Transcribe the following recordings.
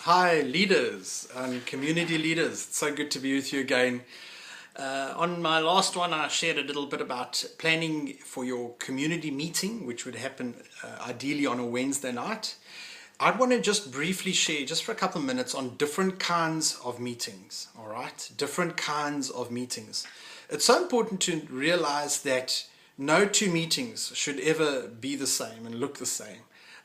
Hi leaders and community leaders, it's so good to be with you again. On my last one I shared a little bit about planning for your community meeting, which would happen ideally on a Wednesday night. I'd want to just briefly share, just for a couple of minutes, on different kinds of meetings, all right? Different kinds of meetings. It's so important to realize that no two meetings should ever be the same and look the same.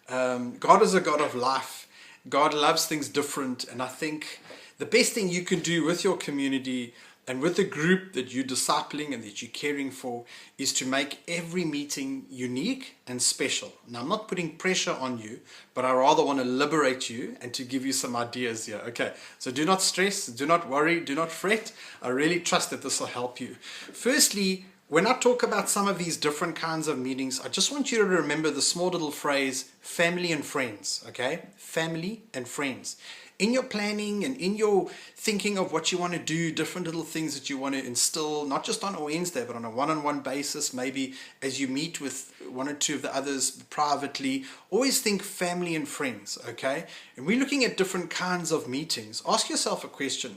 God is a God of life. God loves things different, and I think the best thing you can do with your community and with the group that you're discipling and that you're caring for is to make every meeting unique and special. Now, I'm not putting pressure on you, but I rather want to liberate you and to give you some ideas here. Okay, so do not stress, do not worry, do not fret. I really trust that this will help you. Firstly, when I talk about some of these different kinds of meetings, I just want you to remember the small little phrase, family and friends, okay? Family and friends. In your planning and in your thinking of what you want to do, different little things that you want to instill, not just on a Wednesday, but on a one-on-one basis, maybe as you meet with one or two of the others privately, always think family and friends, okay? And we're looking at different kinds of meetings. Ask yourself a question.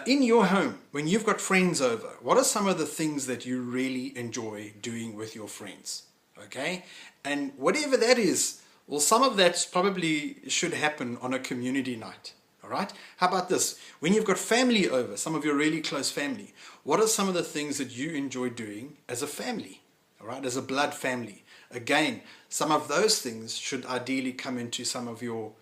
In your home, when you've got friends over, what are some of the things that you really enjoy doing with your friends? Okay? And whatever that is, well, some of that probably should happen on a community night. All right? How about this? When you've got family over, some of your really close family, what are some of the things that you enjoy doing as a family? All right? As a blood family. Again, some of those things should ideally come into some of your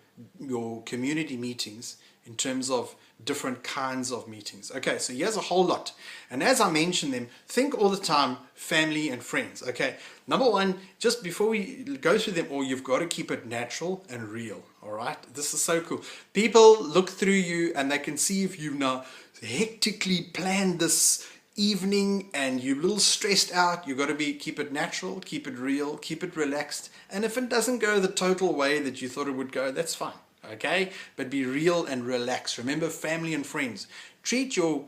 community meetings in terms of different kinds of meetings. Okay, so here's a whole lot. And as I mention them, think all the time family and friends. Okay, number one, just before we go through them all, you've got to keep it natural and real. All right, this is so cool. People look through you and they can see if you've now hectically planned this evening and you're a little stressed out. You've got to keep it natural, keep it real, keep it relaxed. And if it doesn't go the total way that you thought it would go, that's fine. Okay, but be real and relax. Remember, family and friends. Treat your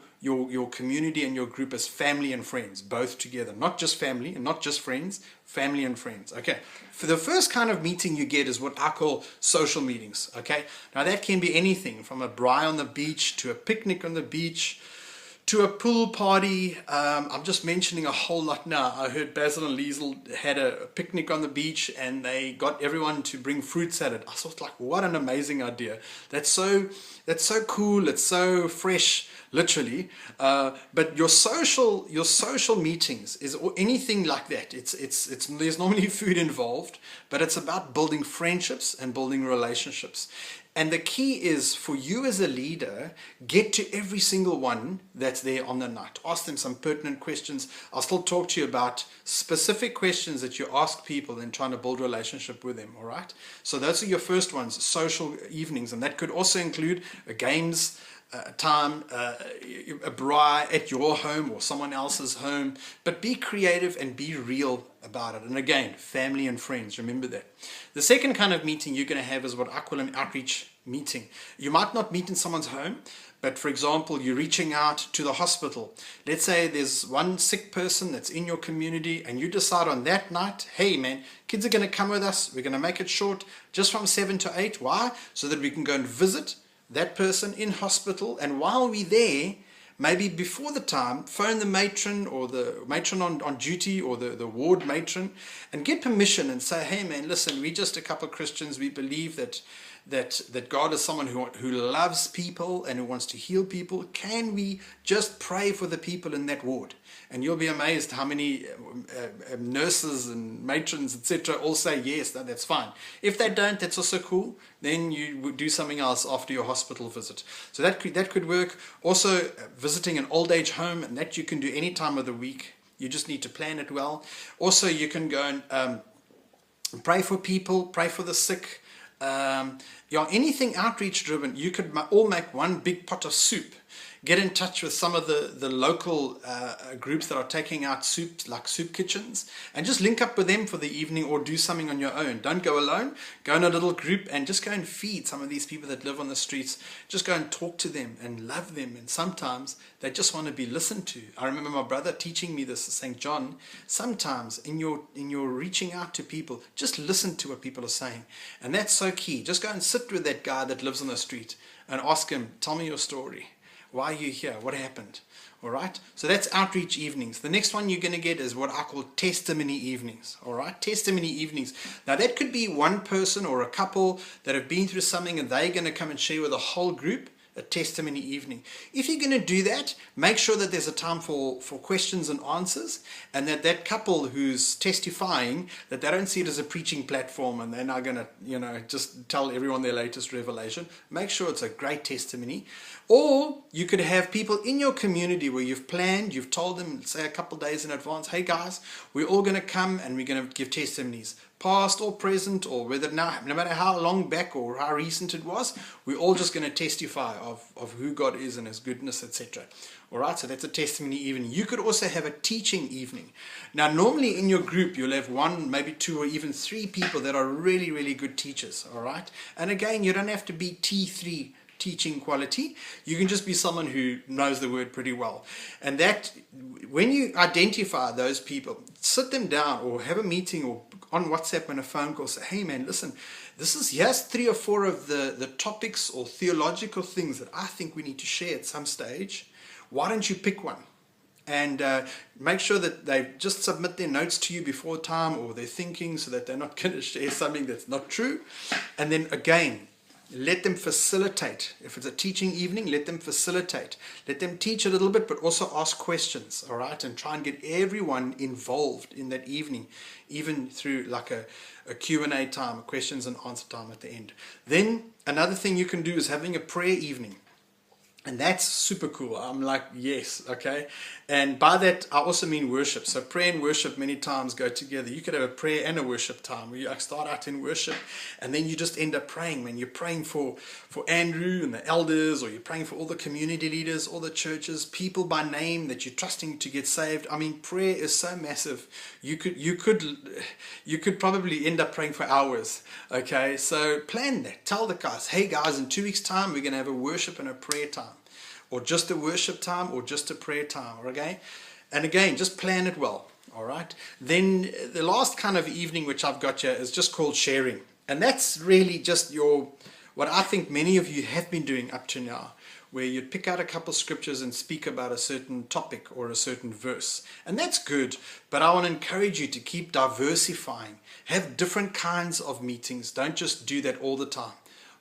community and your group as family and friends, both together. Not just family and not just friends, family and friends. Okay, for the first kind of meeting you get is what I call social meetings. Okay, now that can be anything from a braai on the beach to a picnic on the beach to a pool party. I'm just mentioning a whole lot now. I heard Basil and Liesel had a picnic on the beach and they got everyone to bring fruit salad. I thought, like, what an amazing idea. That's so cool. It's so fresh, literally. But your social meetings is anything like that. There's normally food involved, but it's about building friendships and building relationships. And the key is for you as a leader, get to every single one that's there on the night. Ask them some pertinent questions. I'll still talk to you about specific questions that you ask people and trying to build a relationship with them, all right? So those are your first ones, social evenings. And that could also include a games time, a braai at your home or someone else's home. But be creative and be real about it. And again, family and friends, remember that. The second kind of meeting you're going to have is what I call an outreach meeting. You might not meet in someone's home, but for example, you're reaching out to the hospital. Let's say there's one sick person that's in your community and you decide on that night, hey man, kids are going to come with us. We're going to make it short, just from 7 to 8. Why? So that we can go and visit that person in hospital, and while we're there, maybe before the time, phone the matron or the matron on duty or the ward matron and get permission and say, hey man, listen, we're just a couple of Christians. We believe that God is someone who loves people and who wants to heal people. Can we just pray for the people in that ward? And you'll be amazed how many nurses and matrons, etc., all say yes, that's fine. If they don't, that's also cool. Then you would do something else after your hospital visit. So that could work. Also, visiting an old age home, and that you can do any time of the week. You just need to plan it well. Also, you can go and pray for people, pray for the sick. Anything outreach driven, you could all make one big pot of soup. get in touch with some of the local groups that are taking out soups, like soup kitchens, and just link up with them for the evening, or do something on your own. Don't go alone. Go in a little group and just go and feed some of these people that live on the streets. Just go and talk to them and love them. And sometimes they just want to be listened to. I remember my brother teaching me this, saying, John, sometimes in your reaching out to people, just listen to what people are saying. And that's so key. Just go and sit with that guy that lives on the street and ask him, tell me your story. Why are you here? What happened? All right. So that's outreach evenings. The next one you're going to get is what I call testimony evenings. All right. Testimony evenings. Now that could be one person or a couple that have been through something, and they're going to come and share with a whole group. A testimony evening. If you're going to do that, make sure that there's a time for questions and answers, and that couple who's testifying, that they don't see it as a preaching platform and they're not going to, just tell everyone their latest revelation. Make sure it's a great testimony. Or you could have people in your community where you've planned, you've told them, say a couple days in advance, hey guys, we're all going to come and we're going to give testimonies. Past or present, or whether now, no matter how long back or how recent it was, we're all just going to testify of who God is and His goodness, etc. All right, so that's a testimony evening. You could also have a teaching evening. Now, normally in your group, you'll have one, maybe two, or even three people that are really, really good teachers. All right, and again, you don't have to be T3 teaching quality. You can just be someone who knows the word pretty well. And that, when you identify those people, sit them down or have a meeting or on WhatsApp and a phone call, say, hey man, listen, here's 3 or 4 of the topics or theological things that I think we need to share at some stage. Why don't you pick one? And make sure that they just submit their notes to you before time, or their thinking, so that they're not going to share something that's not true. And then again, let them facilitate. If it's a teaching evening, let them facilitate. Let them teach a little bit, but also ask questions, all right? And try and get everyone involved in that evening, even through like a Q&A time, a questions and answer time at the end. Then another thing you can do is having a prayer evening. And that's super cool. I'm like, yes, okay. And by that, I also mean worship. So prayer and worship many times go together. You could have a prayer and a worship time where you start out in worship, and then you just end up praying. Man, you're praying for Andrew and the elders, or you're praying for all the community leaders, all the churches, people by name that you're trusting to get saved. I mean, prayer is so massive. You could probably end up praying for hours. Okay, so plan that. Tell the guys, hey guys, in 2 weeks' time, we're going to have a worship and a prayer time. Or just a worship time, or just a prayer time, okay? And again, just plan it well, all right? Then the last kind of evening which I've got here is just called sharing. And that's really just what I think many of you have been doing up to now, where you'd pick out a couple scriptures and speak about a certain topic or a certain verse. And that's good, but I want to encourage you to keep diversifying. Have different kinds of meetings. Don't just do that all the time.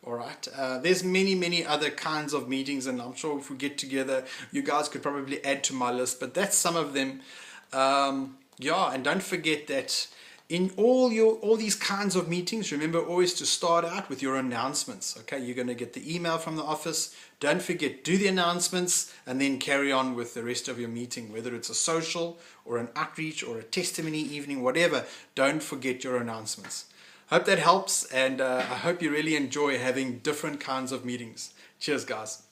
All right. There's many other kinds of meetings, and I'm sure if we get together, you guys could probably add to my list. But that's some of them. And don't forget that in all these kinds of meetings, remember always to start out with your announcements. Okay, you're going to get the email from the office. Don't forget, do the announcements, and then carry on with the rest of your meeting, whether it's a social or an outreach or a testimony evening, whatever. Don't forget your announcements. Hope that helps, and I hope you really enjoy having different kinds of meetings. Cheers, guys.